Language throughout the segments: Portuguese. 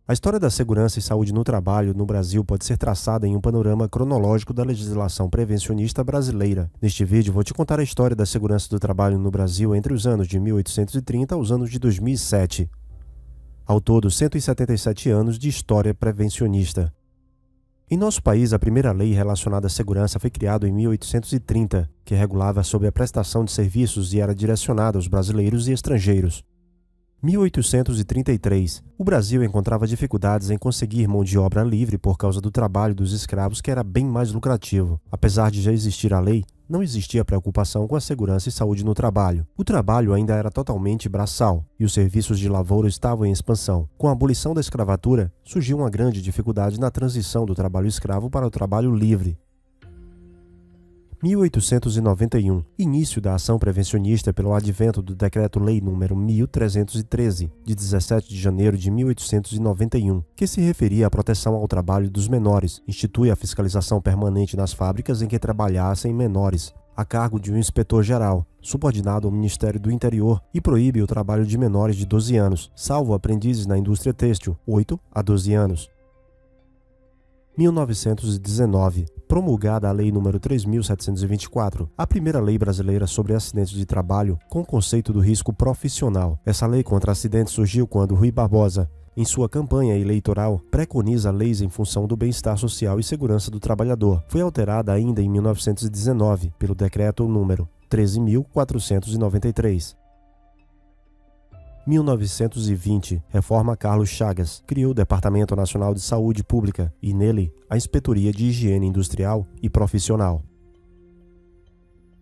A história da segurança e saúde no trabalho no Brasil pode ser traçada em um panorama cronológico da legislação prevencionista brasileira. Neste vídeo, vou te contar a história da segurança do trabalho no Brasil entre os anos de 1830 aos anos de 2007. Ao todo, 177 anos de história prevencionista. Em nosso país, a primeira lei relacionada à segurança foi criada em 1830, que regulava sobre a prestação de serviços e era direcionada aos brasileiros e estrangeiros. 1833. O Brasil encontrava dificuldades em conseguir mão de obra livre por causa do trabalho dos escravos, que era bem mais lucrativo. Apesar de já existir a lei, não existia preocupação com a segurança e saúde no trabalho. O trabalho ainda era totalmente braçal e os serviços de lavoura estavam em expansão. Com a abolição da escravatura, surgiu uma grande dificuldade na transição do trabalho escravo para o trabalho livre. 1891. Início da ação prevencionista pelo advento do Decreto-Lei nº 1313, de 17 de janeiro de 1891, que se referia à proteção ao trabalho dos menores, institui a fiscalização permanente nas fábricas em que trabalhassem menores, a cargo de um inspetor-geral, subordinado ao Ministério do Interior, e proíbe o trabalho de menores de 12 anos, salvo aprendizes na indústria têxtil, 8 a 12 anos. 1919. Promulgada a Lei nº 3.724, a primeira lei brasileira sobre acidentes de trabalho com o conceito do risco profissional. Essa lei contra acidentes surgiu quando Rui Barbosa, em sua campanha eleitoral, preconiza leis em função do bem-estar social e segurança do trabalhador. Foi alterada ainda em 1919 pelo Decreto nº 13.493. 1920, reforma Carlos Chagas, criou o Departamento Nacional de Saúde Pública e, nele, a Inspetoria de Higiene Industrial e Profissional.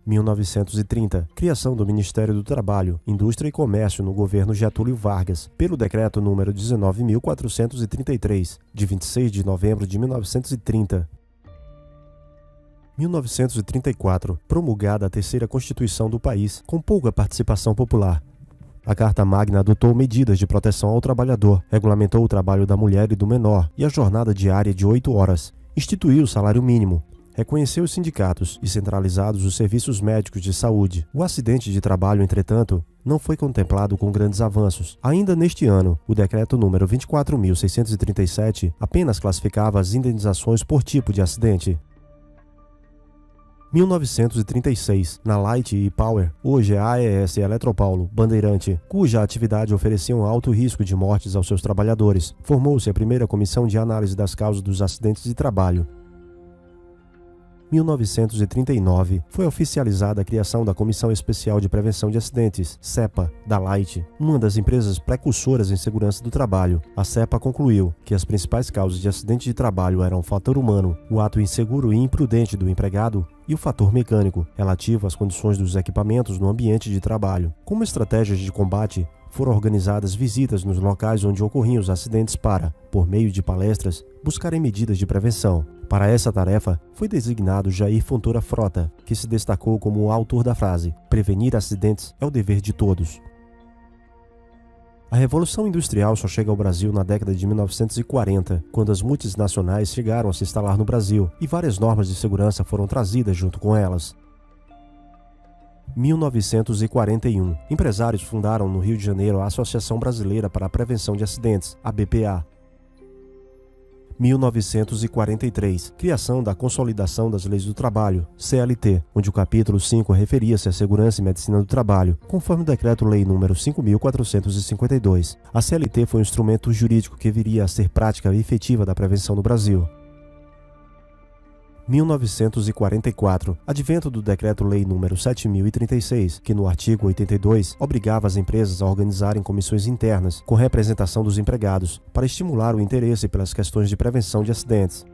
1930, criação do Ministério do Trabalho, Indústria e Comércio no governo Getúlio Vargas, pelo Decreto nº 19.433, de 26 de novembro de 1930. 1934, promulgada a terceira Constituição do país, com pouca participação popular. A Carta Magna adotou medidas de proteção ao trabalhador, regulamentou o trabalho da mulher e do menor e a jornada diária de 8 horas, instituiu o salário mínimo, reconheceu os sindicatos e centralizados os serviços médicos de saúde. O acidente de trabalho, entretanto, não foi contemplado com grandes avanços. Ainda neste ano, o Decreto nº 24.637 apenas classificava as indenizações por tipo de acidente. 1936, na Light e Power, hoje é a AES Eletropaulo Bandeirante, cuja atividade oferecia um alto risco de mortes aos seus trabalhadores, formou-se a primeira comissão de análise das causas dos acidentes de trabalho. 1939, foi oficializada a criação da Comissão Especial de Prevenção de Acidentes, CEPA, da Light, uma das empresas precursoras em segurança do trabalho. A CEPA concluiu que as principais causas de acidente de trabalho eram o fator humano, o ato inseguro e imprudente do empregado, e o fator mecânico, relativo às condições dos equipamentos no ambiente de trabalho. Como estratégias de combate, foram organizadas visitas nos locais onde ocorriam os acidentes para, por meio de palestras, buscarem medidas de prevenção. Para essa tarefa, foi designado Jair Fontoura Frota, que se destacou como o autor da frase: "Prevenir acidentes é o dever de todos". A Revolução Industrial só chega ao Brasil na década de 1940, quando as multinacionais chegaram a se instalar no Brasil e várias normas de segurança foram trazidas junto com elas. 1941. Empresários fundaram no Rio de Janeiro a Associação Brasileira para a Prevenção de Acidentes, a BPA. 1943. Criação da Consolidação das Leis do Trabalho, CLT, onde o capítulo 5 referia-se à segurança e medicina do trabalho, conforme o Decreto-Lei nº 5.452. A CLT foi um instrumento jurídico que viria a ser prática e efetiva da prevenção no Brasil. 1944. Advento do Decreto-Lei nº 7.036, que no artigo 82 obrigava as empresas a organizarem comissões internas com representação dos empregados para estimular o interesse pelas questões de prevenção de acidentes.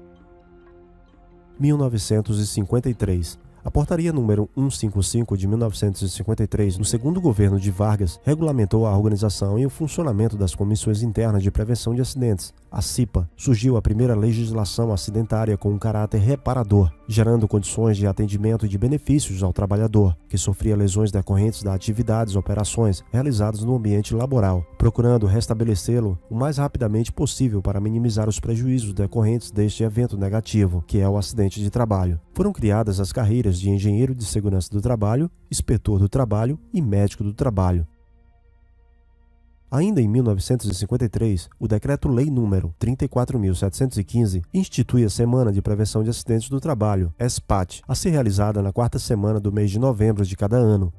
1953. A Portaria número 155 de 1953, no segundo governo de Vargas, regulamentou a organização e o funcionamento das Comissões Internas de Prevenção de Acidentes, a CIPA. Surgiu a primeira legislação acidentária com um caráter reparador, gerando condições de atendimento e de benefícios ao trabalhador, que sofria lesões decorrentes das atividades ou operações realizadas no ambiente laboral, procurando restabelecê-lo o mais rapidamente possível para minimizar os prejuízos decorrentes deste evento negativo, que é o acidente de trabalho. Foram criadas as carreiras de engenheiro de segurança do trabalho, inspetor do trabalho e médico do trabalho. Ainda em 1953, o Decreto-Lei nº 34.715 institui a Semana de Prevenção de Acidentes do Trabalho, SPAT, a ser realizada na quarta semana do mês de novembro de cada ano.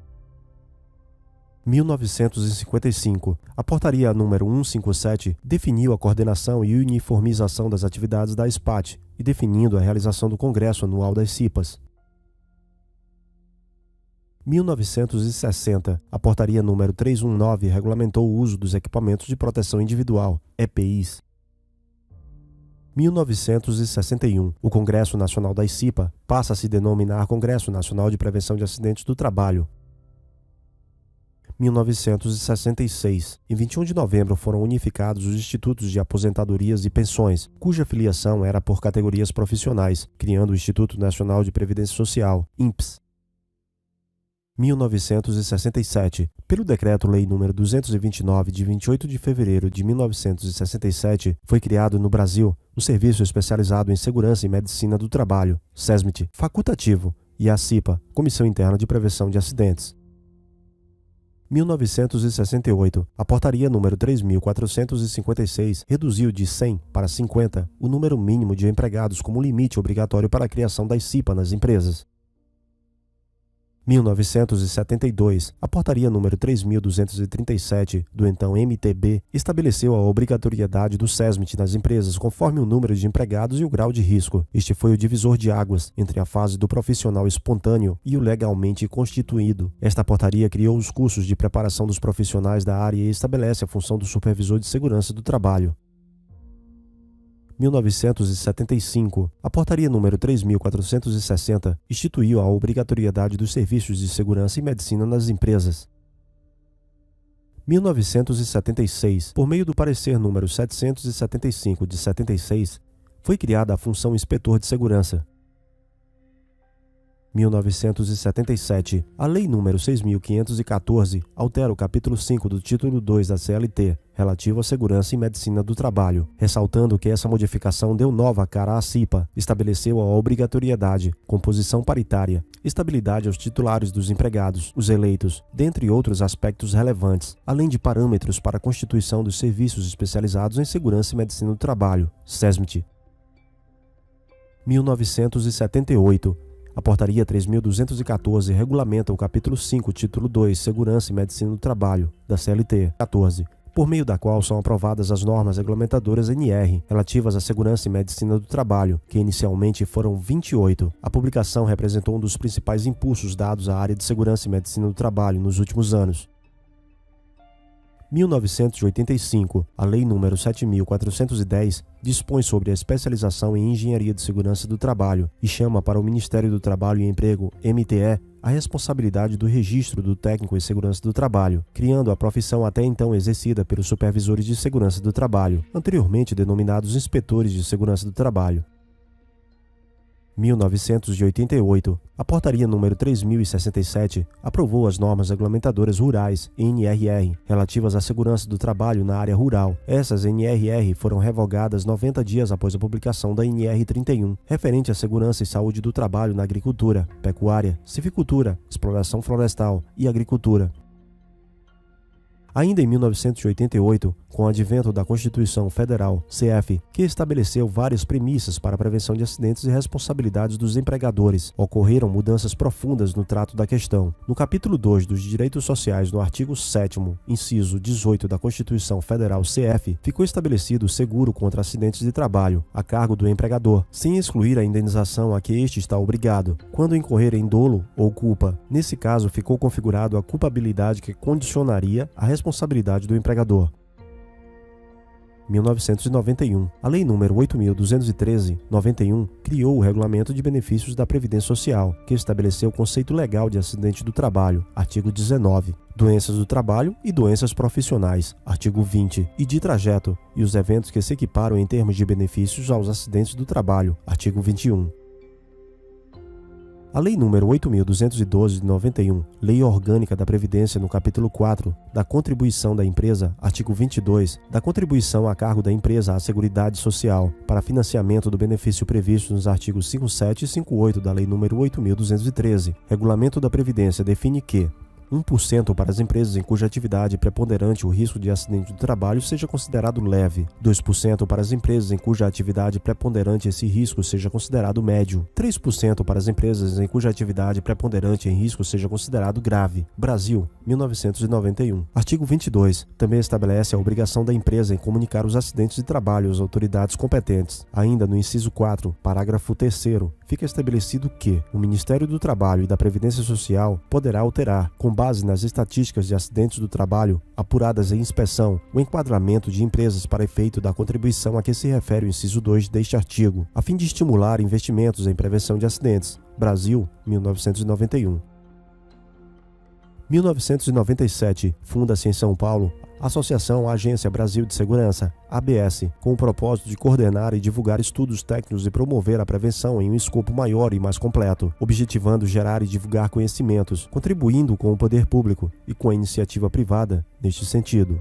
1955, a Portaria número 157 definiu a coordenação e uniformização das atividades da SPAT e definindo a realização do Congresso Anual das CIPAs. 1960, a Portaria número 319 regulamentou o uso dos equipamentos de proteção individual, EPIs. 1961, o Congresso Nacional da CIPA passa a se denominar Congresso Nacional de Prevenção de Acidentes do Trabalho. 1966, em 21 de novembro foram unificados os Institutos de Aposentadorias e Pensões, cuja filiação era por categorias profissionais, criando o Instituto Nacional de Previdência Social, INPS. 1967, pelo Decreto-Lei nº 229, de 28 de fevereiro de 1967, foi criado no Brasil o Serviço Especializado em Segurança e Medicina do Trabalho, SESMIT, facultativo, e a CIPA, Comissão Interna de Prevenção de Acidentes. 1968, a Portaria número 3.456 reduziu de 100 para 50 o número mínimo de empregados como limite obrigatório para a criação das CIPA nas empresas. 1972, a Portaria número 3.237, do então MTB, estabeleceu a obrigatoriedade do SESMIT nas empresas conforme o número de empregados e o grau de risco. Este foi o divisor de águas entre a fase do profissional espontâneo e o legalmente constituído. Esta portaria criou os cursos de preparação dos profissionais da área e estabelece a função do supervisor de segurança do trabalho. 1975, a Portaria número 3.460 instituiu a obrigatoriedade dos serviços de segurança e medicina nas empresas. 1976, por meio do parecer número 775 de 76, foi criada a função Inspetor de Segurança. 1977, a Lei nº 6.514 altera o capítulo 5 do título 2 da CLT, relativo à segurança e medicina do trabalho, ressaltando que essa modificação deu nova cara à CIPA, estabeleceu a obrigatoriedade, composição paritária, estabilidade aos titulares dos empregados, os eleitos, dentre outros aspectos relevantes, além de parâmetros para a constituição dos serviços especializados em segurança e medicina do trabalho, SESMIT. 1978, a Portaria 3.214 regulamenta o capítulo 5, título 2, Segurança e Medicina do Trabalho, da CLT 14, por meio da qual são aprovadas as normas regulamentadoras NR, relativas à segurança e medicina do trabalho, que inicialmente foram 28. A publicação representou um dos principais impulsos dados à área de segurança e medicina do trabalho nos últimos anos. 1985, a Lei nº 7.410 dispõe sobre a especialização em Engenharia de Segurança do Trabalho e chama para o Ministério do Trabalho e Emprego, MTE, a responsabilidade do registro do técnico em segurança do trabalho, criando a profissão até então exercida pelos supervisores de segurança do trabalho, anteriormente denominados inspetores de segurança do trabalho. 1988, a Portaria número 3067 aprovou as normas regulamentadoras rurais, NRR, relativas à segurança do trabalho na área rural. Essas NRR foram revogadas 90 dias após a publicação da NR 31, referente à segurança e saúde do trabalho na agricultura, pecuária, silvicultura, exploração florestal e agricultura. Ainda em 1988, com o advento da Constituição Federal, CF, que estabeleceu várias premissas para a prevenção de acidentes e responsabilidades dos empregadores, ocorreram mudanças profundas no trato da questão. No capítulo 2 dos Direitos Sociais, no artigo 7º, inciso 18 da Constituição Federal CF, ficou estabelecido o seguro contra acidentes de trabalho, a cargo do empregador, sem excluir a indenização a que este está obrigado, quando incorrer em dolo ou culpa. Nesse caso, ficou configurado a culpabilidade que condicionaria a responsabilidade do empregador. 1991. A Lei nº 8.213/91 criou o Regulamento de Benefícios da Previdência Social, que estabeleceu o conceito legal de acidente do trabalho, artigo 19, doenças do trabalho e doenças profissionais, artigo 20, e de trajeto, e os eventos que se equiparam em termos de benefícios aos acidentes do trabalho, artigo 21. A Lei nº 8.212/91, Lei Orgânica da Previdência, no capítulo 4, da Contribuição da Empresa, artigo 22, da contribuição a cargo da empresa à Seguridade Social, para financiamento do benefício previsto nos artigos 57 e 58 da Lei nº 8.213. Regulamento da Previdência define que, 1% para as empresas em cuja atividade preponderante o risco de acidente do trabalho seja considerado leve, 2% para as empresas em cuja atividade preponderante esse risco seja considerado médio, 3% para as empresas em cuja atividade preponderante em risco seja considerado grave. Brasil, 1991. Artigo 22. Também estabelece a obrigação da empresa em comunicar os acidentes de trabalho às autoridades competentes. Ainda no inciso 4, parágrafo 3º, fica estabelecido que o Ministério do Trabalho e da Previdência Social poderá alterar, com base nas estatísticas de acidentes do trabalho apuradas em inspeção, o enquadramento de empresas para efeito da contribuição a que se refere o inciso 2 deste artigo, a fim de estimular investimentos em prevenção de acidentes. Brasil, 1991. 1997, funda-se em São Paulo a Associação Agência Brasil de Segurança, ABS, com o propósito de coordenar e divulgar estudos técnicos e promover a prevenção em um escopo maior e mais completo, objetivando gerar e divulgar conhecimentos, contribuindo com o poder público e com a iniciativa privada neste sentido.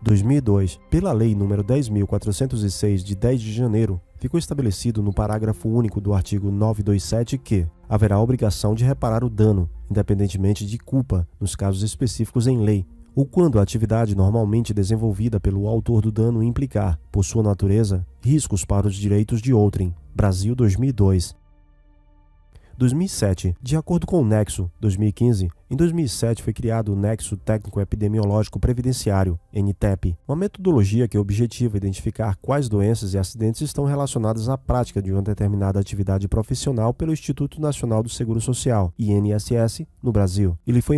2002, pela Lei nº 10.406, de 10 de janeiro, ficou estabelecido no parágrafo único do artigo 927 que haverá a obrigação de reparar o dano, independentemente de culpa, nos casos específicos em lei, ou quando a atividade normalmente desenvolvida pelo autor do dano implicar, por sua natureza, riscos para os direitos de outrem. Brasil, 2002. 2007. De acordo com o Nexo 2015, em 2007 foi criado o Nexo Técnico Epidemiológico Previdenciário, NTEP, uma metodologia que objetiva identificar quais doenças e acidentes estão relacionadas à prática de uma determinada atividade profissional pelo Instituto Nacional do Seguro Social, INSS, no Brasil. Ele foi